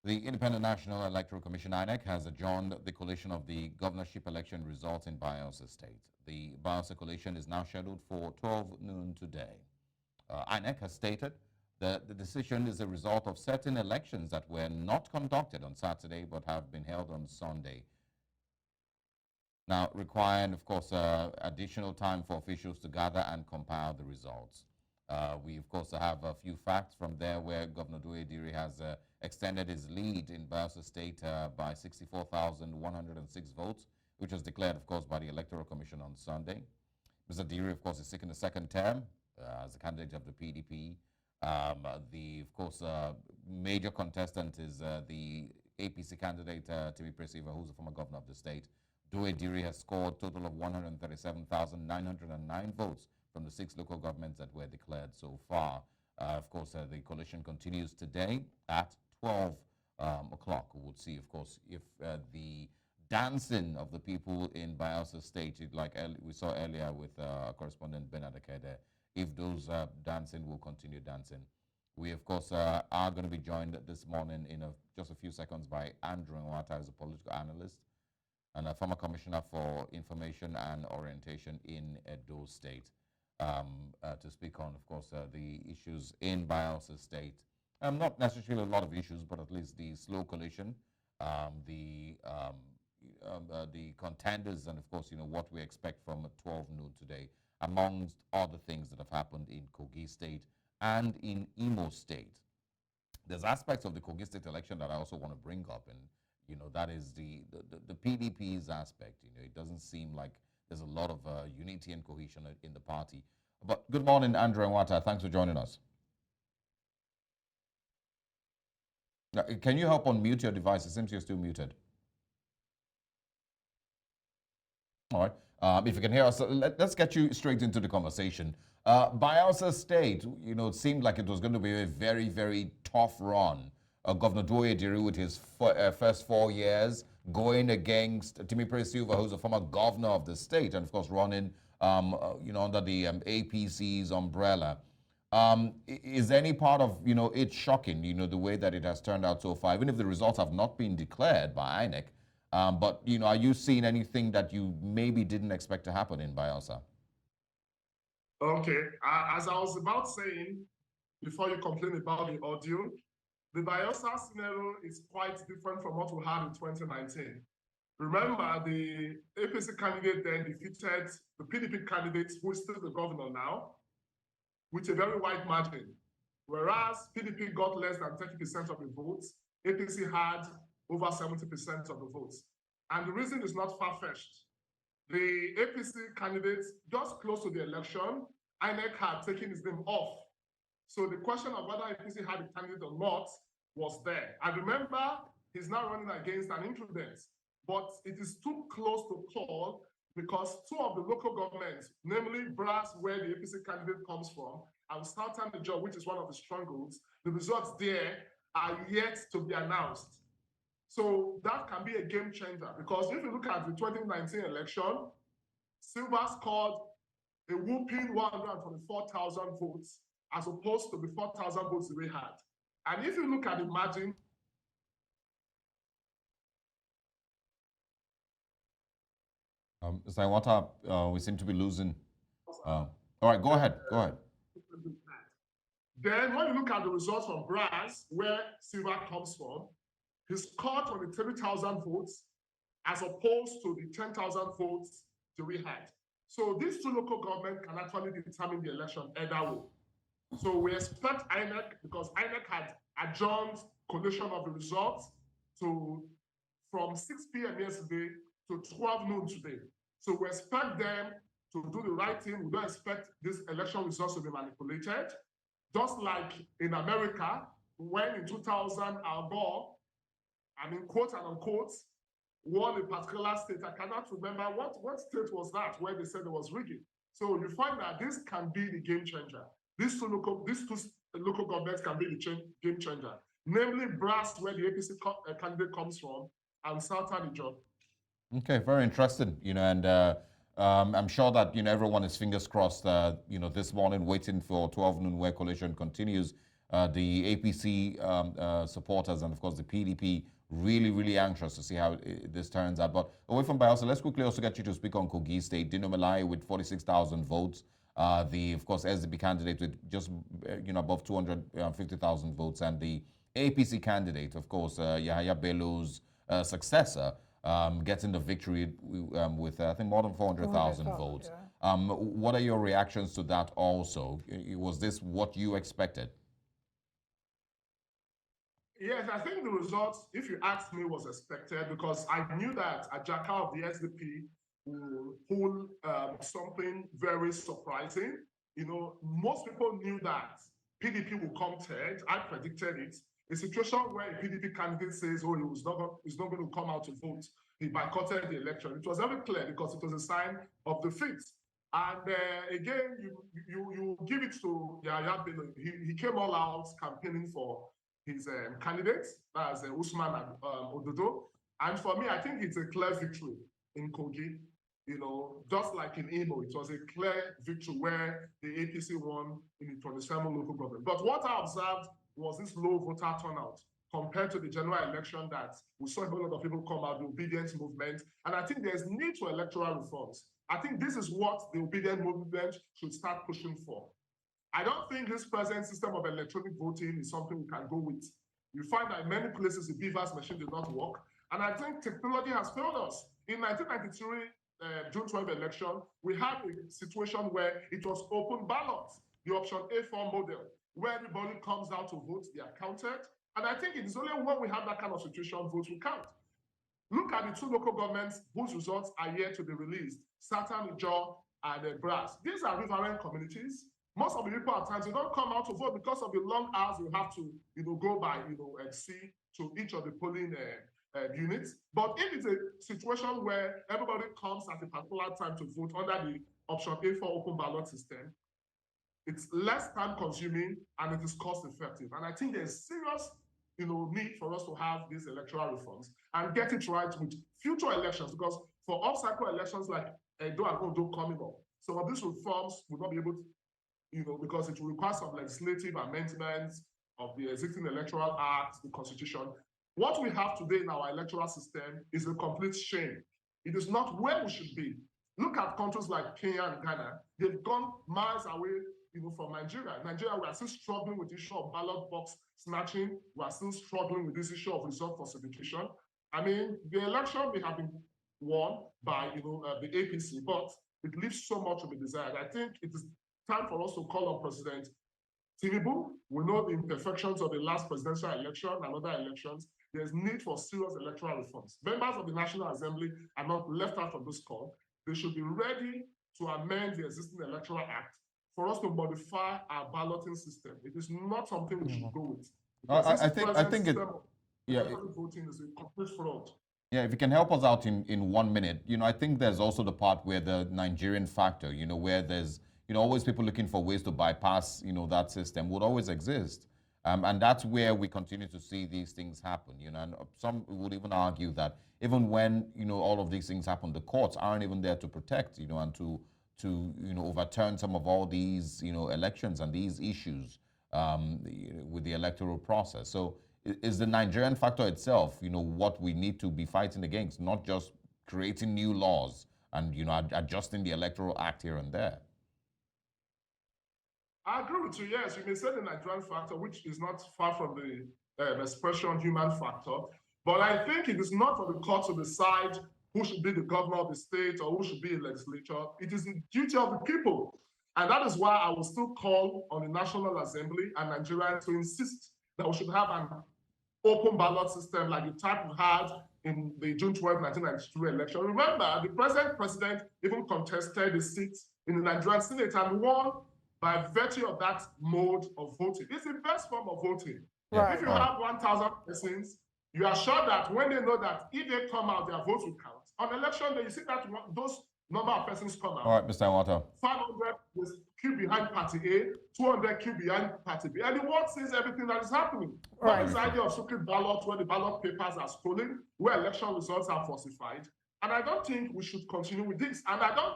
The Independent National Electoral Commission, INEC, has adjourned the collation of the governorship election results in Bayelsa State. The Bayelsa collation is now scheduled for 12 noon today. INEC has stated that the decision is a result of certain elections that were not conducted on Saturday but have been held on Sunday. Now, requiring, of course, additional time for officials to gather and compile the results. We, of course, have a few facts from there where Governor Diri has extended his lead in Bayelsa State by 64,106 votes, which was declared, of course, by the Electoral Commission on Sunday. Mr. Diri, of course, is seeking a second term as a candidate of the PDP. Of course, major contestant is the APC candidate, Timi Presiva, who's the former governor of the state. Diri has scored a total of 137,909 votes from the 6 local governments that were declared so far. Of course, the coalition continues today at 12 o'clock. We would see, of course, if the dancing of the people in Bayelsa State, like we saw earlier with our correspondent Bernard Akede, if those dancing will continue dancing. We, of course, are going to be joined this morning in just a few seconds by Andrew Enwenta, who's a political analyst and a former commissioner for information and orientation in Edo State, to speak on, of course, the issues in Bayelsa State. Not necessarily a lot of issues, but at least the slow collation, the contenders, and of course, what we expect from 12 noon today, amongst other things that have happened in Kogi State and in Imo State. There's aspects of the Kogi State election that I also want to bring up, and that is the PDP's aspect. It doesn't seem like there's a lot of unity and cohesion in the party. But good morning, Andrew Enwenta. Thanks for joining us. Now, can you help unmute your device? It seems you're still muted. All right. If you can hear us, let's get you straight into the conversation. Bayelsa State, it seemed like it was going to be a very, very tough run. Governor Diri, with his first 4 years, going against Timi Silva, who's a former governor of the state, and of course running, under the APC's umbrella. Is any part of, it shocking, the way that it has turned out so far, even if the results have not been declared by INEC? But, are you seeing anything that you maybe didn't expect to happen in Bayelsa? Okay. As I was about saying, before you complain about the audio, the Bayelsa scenario is quite different from what we had in 2019. Remember, the APC candidate then defeated the PDP candidate, who is still the governor now, with a very wide margin. Whereas PDP got less than 30% of the votes, APC had over 70% of the votes. And the reason is not far-fetched. The APC candidate, just close to the election, INEC had taken his name off. So the question of whether APC had a candidate or not was there. And remember, he's now running against an incumbent. But it is too close to call because 2 of the local governments, namely Brass, where the APC candidate comes from, and Southern Niger, which is one of the strongholds, the results there are yet to be announced. So that can be a game changer because if you look at the 2019 election, Silva scored a whooping 124,000 votes as opposed to the 4,000 votes we had. And if you look at the margin, Mr. Enwenta, we seem to be losing. All right, go ahead. Then when you look at the results from Brass, where Silva comes from, he scored 23,000 votes as opposed to the 10,000 votes that we had. So these 2 local governments can actually determine the election either way. So we expect INEC, because INEC had adjourned collation of the results from 6 p.m. yesterday to 12 noon today. So we expect them to do the right thing. We don't expect these election results to be manipulated. Just like in America, when in 2000, Al Gore, quote and unquote, won a particular state. I cannot remember what state was that where they said there was rigging. So you find that this can be the game changer. These two local governments can be the game changer, namely Brass, where the APC candidate comes from, and Southern Niger. Okay, very interesting. And I'm sure that everyone is fingers crossed. This morning waiting for 12 noon where collation continues. the APC supporters and, of course, the PDP really, really anxious to see how this turns out. But away from Bayelsa, let's quickly also get you to speak on Kogi State. Dino Melaye with 46,000 votes. Of course, SDP candidate with just, above 250,000 votes. And the APC candidate, of course, Yahaya Bello's successor, getting the victory with, I think, more than 400,000 votes. Yeah. What are your reactions to that also? Was this what you expected? Yes, I think the results, if you ask me, was expected because I knew that Ajaka of the SDP will pull something very surprising. Most people knew that PDP will come third. I predicted it. A situation where a PDP candidate says, oh, he's not going to come out to vote. He boycotted the election. It was very clear because it was a sign of defeat. And again, you give it to Yahaya Bello. He came all out campaigning for his candidates, that's Usman and Ododo. And for me, I think it's a clear victory in Kogi. Just like in Imo, it was a clear victory where the APC won in the 27 local government. But what I observed was this low voter turnout compared to the general election that we saw a whole lot of people come out, the obedience movement. And I think there's need for electoral reforms. I think this is what the obedient movement should start pushing for. I don't think this present system of electronic voting is something we can go with. You find that in many places the BVAS machine did not work. And I think technology has failed us. In 1993, June 12 election, we had a situation where it was open ballots, the option A4 model, where everybody comes out to vote, they are counted. And I think it is only when we have that kind of situation, votes will count. Look at the two local governments whose results are yet to be released, Satan, Ijaw, and Brass. These are riverine communities. Most of the people at times, they don't come out to vote because of the long hours you have to, go by, see to each of the polling units. But if it's a situation where everybody comes at a particular time to vote under the option A for open ballot system, it's less time consuming and it is cost effective. And I think there's serious, need for us to have these electoral reforms and get it right with future elections, because for off-cycle elections like Edo and Odo coming up, some of these reforms will not be able to, because it will require some legislative amendments of the existing electoral act, the constitution. What we have today in our electoral system is a complete shame. It is not where we should be. Look at countries like Kenya and Ghana. They've gone miles away, from Nigeria. Nigeria, we are still struggling with the issue of ballot box snatching. We are still struggling with this issue of result falsification. I mean, the election may have been won by, the APC, but it leaves so much to be desired. I think it is time for us to call on President Tinubu. We know the imperfections of the last presidential election and other elections. There's need for serious electoral reforms. Members of the National Assembly are not left out of this call. They should be ready to amend the existing electoral act for us to modify our balloting system. It is not something we should go with. I think voting is a complete fraud. Yeah, if you can help us out in 1 minute, I think there's also the part where the Nigerian factor, where there's, always people looking for ways to bypass, that system would always exist. And that's where we continue to see these things happen, and some would even argue that even when, all of these things happen, the courts aren't even there to protect, and to overturn some of all these, elections and these issues with the electoral process. So is the Nigerian factor itself, what we need to be fighting against, not just creating new laws and, adjusting the Electoral Act here and there? I agree with you, yes. You may say the Nigerian factor, which is not far from the expression human factor, but I think it is not for the court to decide who should be the governor of the state or who should be a legislature. It is the duty of the people. And that is why I will still call on the National Assembly and Nigeria to insist that we should have an open ballot system like the type we had in the June 12, 1992 election. Remember, the present president even contested the seat in the Nigerian Senate and won by virtue of that mode of voting. It's the best form of voting. Right. If you have 1,000 persons, you are sure that when they know that if they come out, their votes will count. On election day, you see that those number of persons come out. All right, Mr. Enwenta. 500 is queue behind party A, 200 queue behind party B. And the world sees everything that is happening. Right. This idea of secret ballots where the ballot papers are stolen, where election results are falsified. And I don't think we should continue with this. And I don't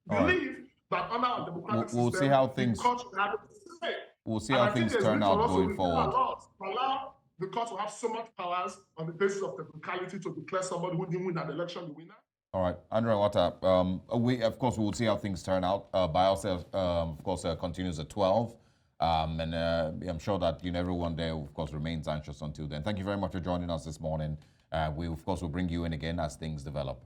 believe that under our democratic system, we'll see how things. We'll see And how I think things there's turn need for out us to going review our forward. laws, allow the court to have so much powers on the basis of technicality to declare somebody who didn't win an election the winner. All right, Andrea, what up? Of course, we will see how things turn out. Bayelsa, of course, continues at 12. And I'm sure that everyone there, of course, remains anxious until then. Thank you very much for joining us this morning. We, of course, will bring you in again as things develop.